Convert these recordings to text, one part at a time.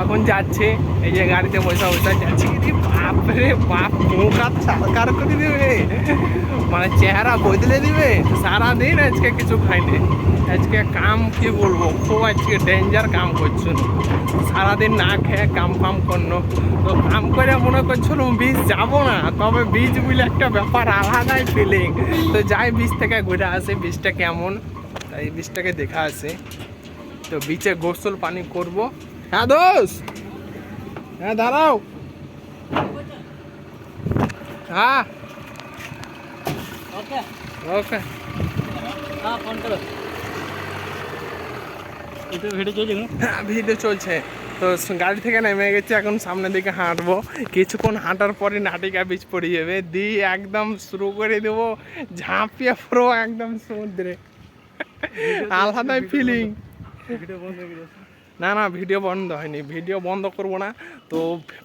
এখন যাচ্ছে এই যে গাড়িতে বসে বসে যাচ্ছে, বাপরে বাপ, মুখ আর ছাড়কার করে দিবে, মানে চেহারা বদলে দিবে। সারাদিন আজকে কিছু খাইনি, আজকে কাম কি বলবো, খুব আজকে ডেঞ্জার কাম করছিল। সারাদিন না খেয়ে কাম ফাম করলো, তো কাম করে মনে করছিল বীজ যাবো না, তবে বীজ বলে একটা ব্যাপার, আলাদাই ফিলিং। তো যাই বীজ থেকে ঘুরে আসে, বীজটা কেমন, তাই বীজটাকে দেখা আসে। তো বিচে গোসল পানি করব। হ্যাঁ দোস্ত, হ্যাঁ দাঁড়াও, হ্যাঁ ওকে ওকে। হ্যাঁ ফোন করো। এটা ভিডিও চলছে এখন? হ্যাঁ ভিডিও চলছে। তো গাড়ি থেকে নেমে গেছি, এখন সামনের দিকে হাঁটবো। কিছুক্ষণ হাঁটার পরে নাটিকা বীজ পড়ে যাবে, দিয়ে একদম শুরু করে দেবো, ঝাঁপিয়ে পড়বো একদম সমুদ্রে। আলাদাই ফিলিং। ভিডিও বন্ধ হয়ে গেছে। না না, ভিডিও বন্ধ হয়নি, ভিডিও বন্ধ করবো না। তো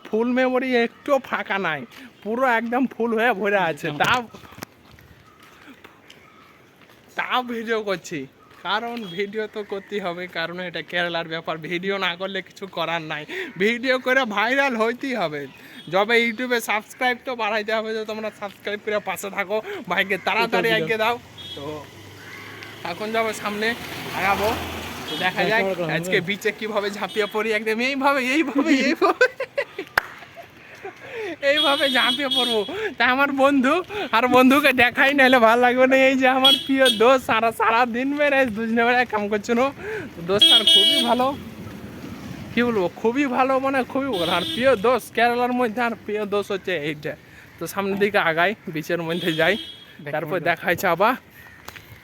ফুল মেমোরি একটুও ফাঁকা নাই, পুরো একদম ফুল হয়ে ভরে আছে। তাও ভিডিও করছি, কারণ ভিডিও তো করতেই হবে, কারণ এটা কেরালার ব্যাপার, ভিডিও না করলে কিছু করার নাই, ভিডিও করে ভাইরাল হইতেই হবে। যবে ইউটিউবে সাবস্ক্রাইব তো বাড়াইতে হবে, যে তোমরা সাবস্ক্রাইব করে পাশে থাকো, ভাইকে তাড়াতাড়ি এগিয়ে দাও। তো এখন যাবো সামনে, আগাবো, তো দেখা যাক আজকে বিচে কিভাবে ঝাঁপিয়ে পড়ি, একদম এইভাবে এইভাবে এইভাবে এইভাবে ঝাঁপিয়ে পড়বো। তা আমার বন্ধু, আর বন্ধুকে দেখাই নাহলে ভালো লাগবে না। এই যে আমার প্রিয় দোস্ত, সারাদিন মেরে দুজনে বেড়ে কাম করছিল, দোস্ত আর খুবই ভালো, কি বলবো, খুবই ভালো, মানে খুবই ভালো। আর প্রিয় দোস্ত কেরালার মধ্যে, আর প্রিয় দোস্ত হচ্ছে এইটা। তো সামনের দিকে আগাই, বিচের মধ্যে যাই, তারপর দেখা হচ্ছে আবার।